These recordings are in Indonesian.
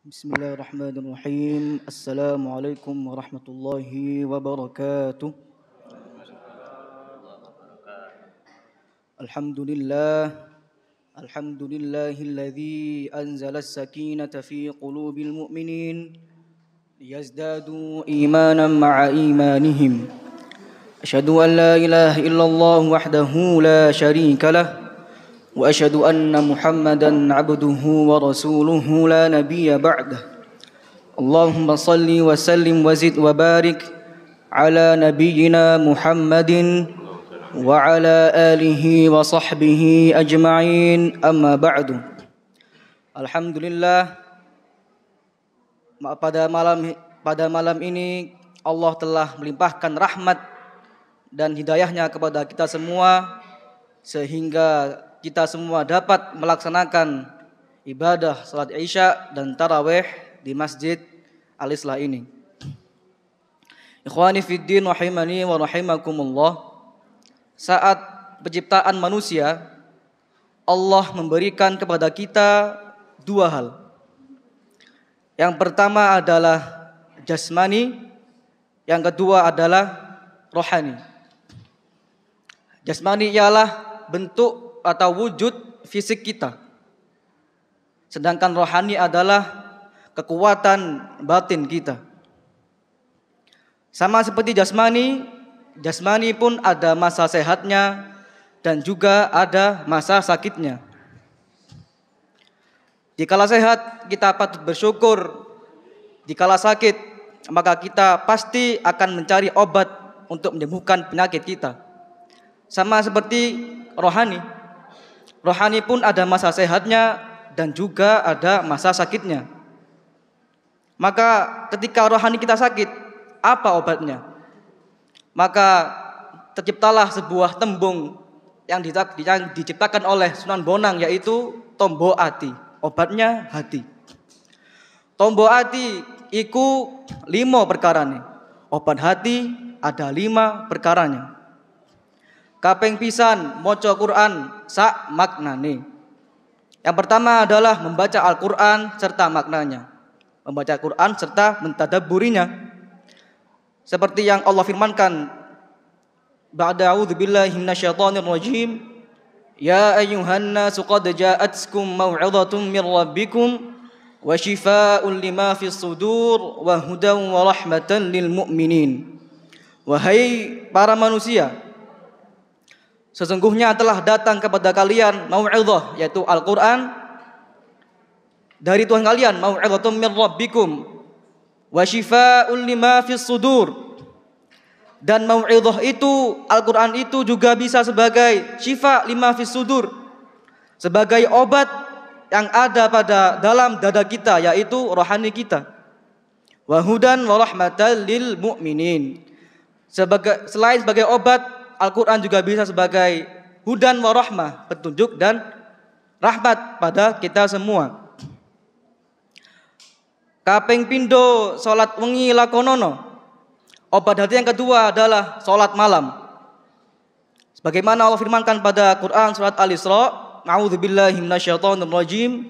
Bismillahirrahmanirrahim. Assalamualaikum warahmatullahi wabarakatuh. Alhamdulillah. Alhamdulillahilladzi anzala as-sakinata fi qulubil mu'minin liyazdadu imanan ma'a imanihim. Asyhadu an la ilaha illallah wahdahu la syarika lah. وأشهد أن محمدا عبده ورسوله لا نبي بعده اللهم صل وسلم وزد وبارك على نبينا محمد وعلى آله وصحبه أجمعين أما بعد. Alhamdulillah, pada malam ini Allah telah melimpahkan rahmat dan hidayahnya kepada kita semua sehingga kita semua dapat melaksanakan ibadah salat Isya dan tarawih di Masjid Al-Islah ini. Ikhwani fiddin rahimani wa rahimakumullah. Saat penciptaan manusia, Allah memberikan kepada kita dua hal. Yang pertama adalah jasmani, yang kedua adalah rohani. Jasmani ialah bentuk atau wujud fisik kita. Sedangkan rohani adalah kekuatan batin kita. Sama seperti jasmani pun ada masa sehatnya dan juga ada masa sakitnya. Dikala sehat kita patut bersyukur, dikala sakit maka kita pasti akan mencari obat untuk menyembuhkan penyakit kita. Sama seperti rohani. Rohani pun ada masa sehatnya dan juga ada masa sakitnya. Maka ketika rohani kita sakit, apa obatnya? Maka terciptalah sebuah tembung yang diciptakan oleh Sunan Bonang, yaitu tombo ati. Obatnya hati. Tombo ati iku 5 perkarane. Obat hati ada 5 perkaranya. Kaping pisan maca Quran sak maknane. Yang pertama adalah membaca Al-Quran serta maknanya. Membaca Al-Quran serta mentadabburinya. Seperti yang Allah firmankan, ba'da a'udzubillahi minasyaitonir rajim, ya ayyuhan nasu qad ja'atkum mau'izatun mir rabbikum wa shifaa'un lima fis sudur wa hudan wa rahmatan lil mu'minin. Wahai para manusia, sesungguhnya telah datang kepada kalian mau'izah, yaitu Al-Quran dari Tuhan kalian, mau'izatun mir rabbikum wa shifaa'un lima fis sudur. Dan mau'izah itu, Al-Quran itu juga bisa sebagai syifa lima fis sudur, sebagai obat yang ada pada dalam dada kita, yaitu rohani kita. Wa hudan wa rahmatan lil mu'minin. Selain sebagai obat, Al-Quran juga bisa sebagai hudan wa rahmah, petunjuk dan rahmat pada kita semua. Kaping pindo salat wengi lakonono. Obat hati yang kedua adalah salat malam. Sebagaimana Allah firmankan pada Quran surat Al-Isra, a'udzubillahi minasyaitonir rajim,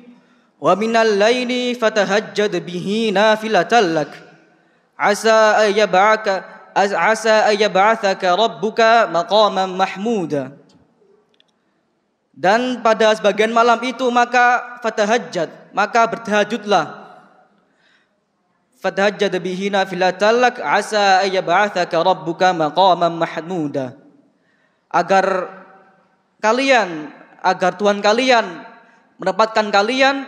wa minal laili fatahajjad bihi nafilatan lak asa ayyab'atsaka rabbuka maqaman mahmuda. Dan pada sebagian malam itu maka fatahajjad, maka bertahajudlah. Fatahajjad bihi nafilatan lak asa ayyab'atsaka rabbuka maqaman mahmuda. Agar Tuhan kalian menempatkan kalian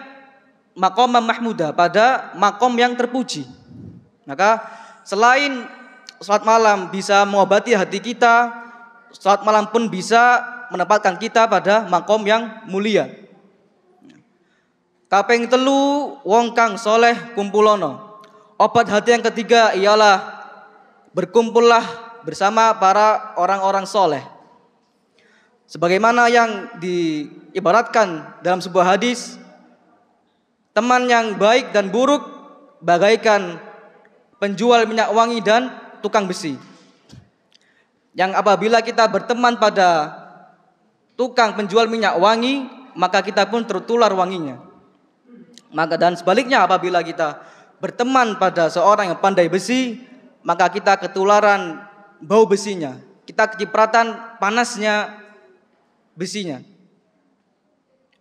maqaman mahmuda, pada makom yang terpuji. Maka selain salat malam bisa mengobati hati kita, salat malam pun bisa menempatkan kita pada makom yang mulia. Kaping telu wong kang soleh kumpulono. Obat hati yang ketiga ialah berkumpullah bersama para orang-orang soleh. Sebagaimana yang diibaratkan dalam sebuah hadis, teman yang baik dan buruk bagaikan penjual minyak wangi dan tukang besi. Yang apabila kita berteman pada tukang penjual minyak wangi, maka kita pun tertular wanginya. Maka dan sebaliknya apabila kita berteman pada seorang yang pandai besi, maka kita ketularan bau besinya, kita kecipratan panasnya besinya.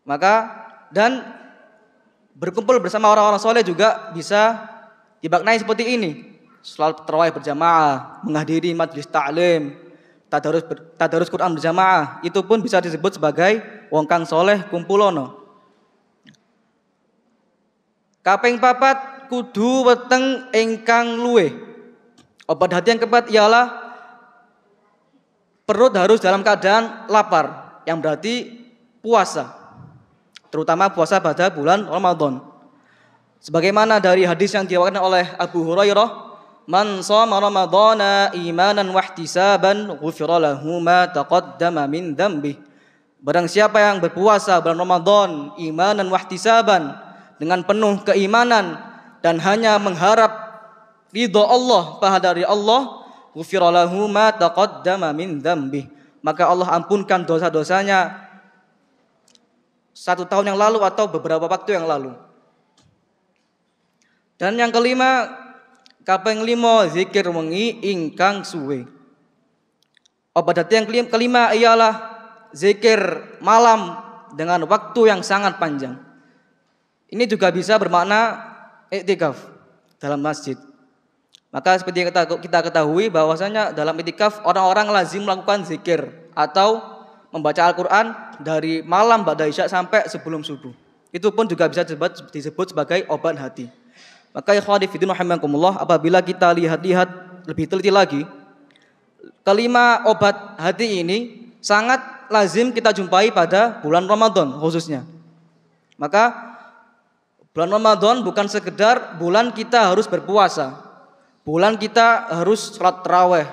Maka dan berkumpul bersama orang-orang soleh juga bisa dimaknai seperti ini. Salat tarawih berjamaah, menghadiri majelis ta'lim, tadarus Quran berjamaah, itu pun bisa disebut sebagai wong kang soleh kumpulono. Kaping papat, kudu weteng ingkang luweh. Obat hati yang keempat ialah perut harus dalam keadaan lapar, yang berarti puasa, terutama puasa pada bulan Ramadan. Sebagaimana dari hadis yang diriwayatkan oleh Abu Hurairah, "Man shoma Ramadhana imanan wa ihtisaban, ghufira lahu ma taqaddama min dzambi." Barang siapa yang berpuasa bulan Ramadan imanan wa ihtisaban, dengan penuh keimanan dan hanya mengharap ridha Allah, pahala dari Allah, ghufira lahu ma taqaddama min dzambi, maka Allah ampunkan dosa-dosanya 1 tahun yang lalu atau beberapa waktu yang lalu. Dan yang kelima, kaping 5, zikir wengi ingkang suwe. Obat hati yang kelima ialah zikir malam dengan waktu yang sangat panjang. Ini juga bisa bermakna iktikaf dalam masjid. Maka seperti yang kita ketahui bahwasanya dalam iktikaf orang-orang lazim melakukan zikir atau membaca Al-Quran dari malam ba'da isya sampai sebelum subuh. Itu pun juga bisa disebut sebagai obat hati. Maka ikhwani fillah rahimakumullah, apabila kita lihat-lihat lebih teliti lagi, kelima obat hati ini sangat lazim kita jumpai pada bulan Ramadan khususnya. Maka bulan Ramadan bukan sekedar bulan kita harus berpuasa, bulan kita harus sholat tarawih,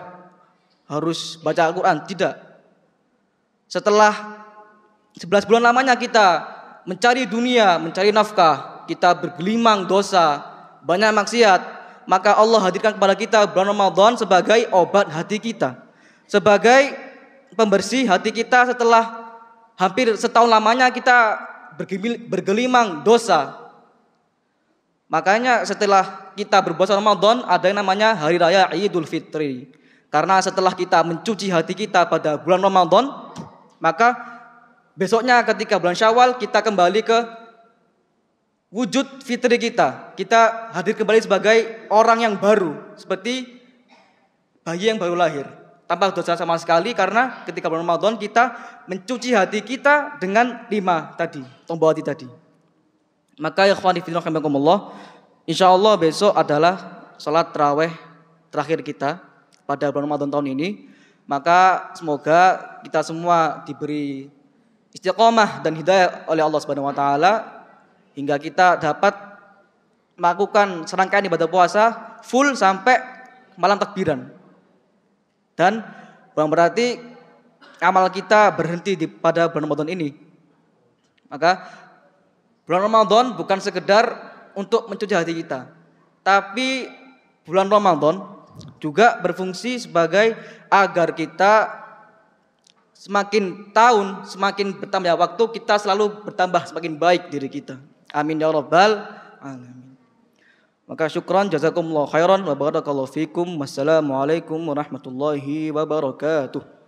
harus baca Al-Quran, tidak. Setelah 11 bulan lamanya kita mencari dunia, mencari nafkah, kita bergelimang dosa, banyak maksiat, maka Allah hadirkan kepada kita bulan Ramadan sebagai obat hati kita, sebagai pembersih hati kita setelah hampir setahun lamanya kita bergelimang dosa. Makanya setelah kita berpuasa Ramadan ada yang namanya Hari Raya Idul Fitri. Karena setelah kita mencuci hati kita pada bulan Ramadan, maka besoknya ketika bulan Syawal kita kembali ke wujud fitri kita. Kita hadir kembali sebagai orang yang baru, seperti bayi yang baru lahir, tanpa dosa sama sekali, karena ketika bulan Ramadan kita mencuci hati kita dengan 5 tadi, tombol hati tadi. Maka ikhwani fillah rahimakumullah, insyaallah besok adalah salat tarawih terakhir kita pada bulan Ramadan tahun ini. Maka semoga kita semua diberi istiqomah dan hidayah oleh Allah Subhanahu wa taala hingga kita dapat melakukan serangkaian ibadah puasa full sampai malam takbiran. Dan bukan berarti amal kita berhenti pada bulan Ramadan ini. Maka bulan Ramadan bukan sekedar untuk mencuci hati kita, tapi bulan Ramadan juga berfungsi sebagai agar kita semakin tahun, semakin bertambah waktu, kita selalu bertambah semakin baik diri kita. Amin ya rabbal alamin. Maka syukran, jazakumullah khairan wa barakallahu fikum. Wassalamualaikum warahmatullahi wabarakatuh.